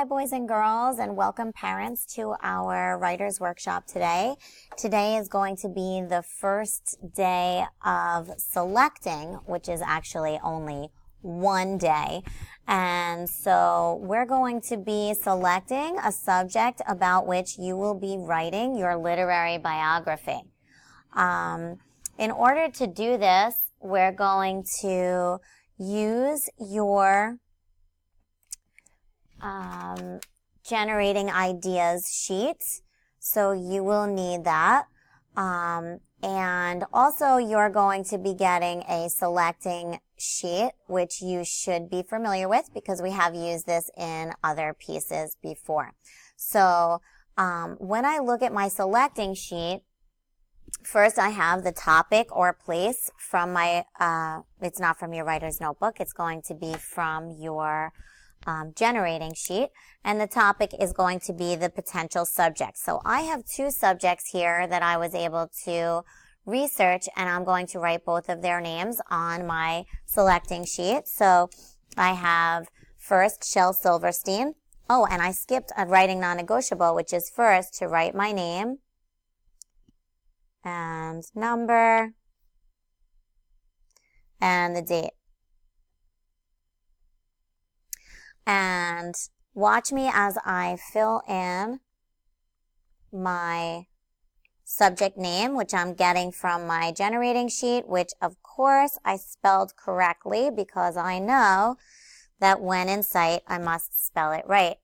Hi boys and girls, and welcome parents to our writer's workshop today. Today is going to be the first day of selecting, which is actually only one day. And so we're going to be selecting a subject about which you will be writing your literary biography. In order to do this, we're going to use your generating ideas sheet. So you will need that. And also you're going to be getting a selecting sheet, which you should be familiar with because we have used this in other pieces before. So when I look at my selecting sheet, first I have the topic or place from my, it's not from your writer's notebook, it's going to be from your generating sheet, and the topic is going to be the potential subject. So I have two subjects here that I was able to research, and I'm going to write both of their names on my selecting sheet. So I have first Shel Silverstein. Oh, and I skipped a writing non-negotiable, which is first to write my name and number and the date. And watch me as I fill in my subject name, which I'm getting from my generating sheet, which of course I spelled correctly because I know that when in sight, I must spell it right.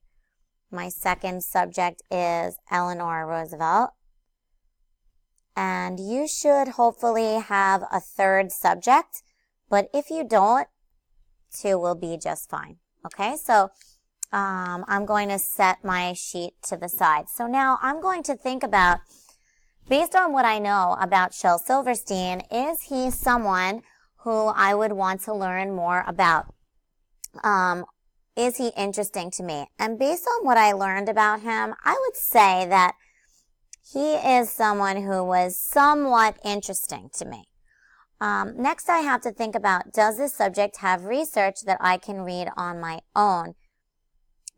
My second subject is Eleanor Roosevelt. And you should hopefully have a third subject, but if you don't, two will be just fine. Okay, so I'm going to set my sheet to the side. So now I'm going to think about, based on what I know about Shel Silverstein, is he someone who I would want to learn more about? Is he interesting to me? And based on what I learned about him, I would say that he is someone who was somewhat interesting to me. Next, I have to think about, does this subject have research that I can read on my own?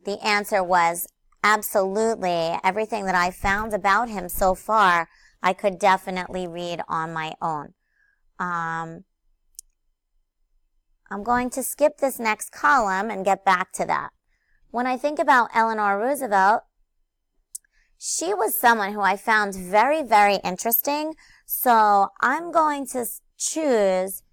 The answer was absolutely. Everything that I found about him so far, I could definitely read on my own. I'm going to skip this next column and get back to that. When I think about Eleanor Roosevelt, she was someone who I found very, very interesting. So I'm going to choose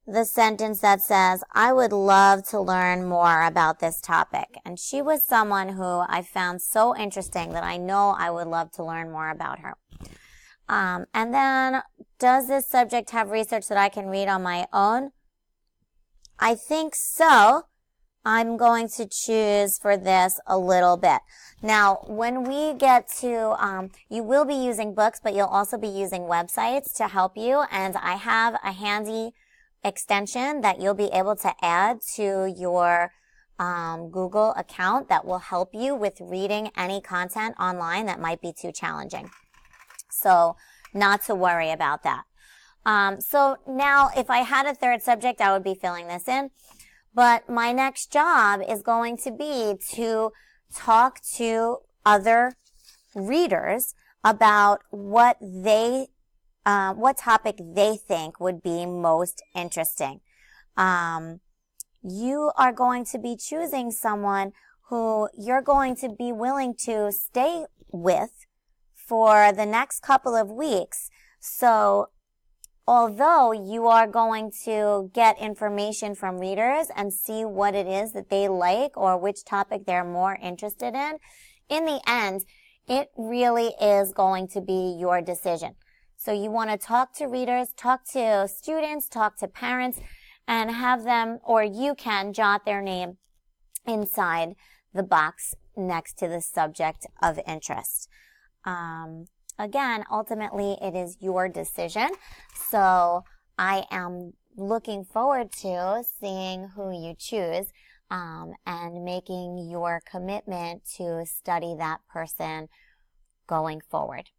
the sentence that says, I would love to learn more about this topic. And she was someone who I found so interesting that I know I would love to learn more about her. And then, does this subject have research that I can read on my own? I think so. I'm going to choose for this a little bit. Now, when we get to, you will be using books, but you'll also be using websites to help you. And I have a handy extension that you'll be able to add to your Google account that will help you with reading any content online that might be too challenging. So, not to worry about that. So now, if I had a third subject, I would be filling this in. But my next job is going to be to talk to other readers about what topic they think would be most interesting. You are going to be choosing someone who you're going to be willing to stay with for the next couple of weeks. So although you are going to get information from readers and see what it is that they like or which topic they're more interested in the end, it really is going to be your decision. So you want to talk to readers, talk to students, talk to parents, and have them, or you can jot their name inside the box next to the subject of interest. Again, ultimately, it is your decision. So I am looking forward to seeing who you choose and making your commitment to study that person going forward.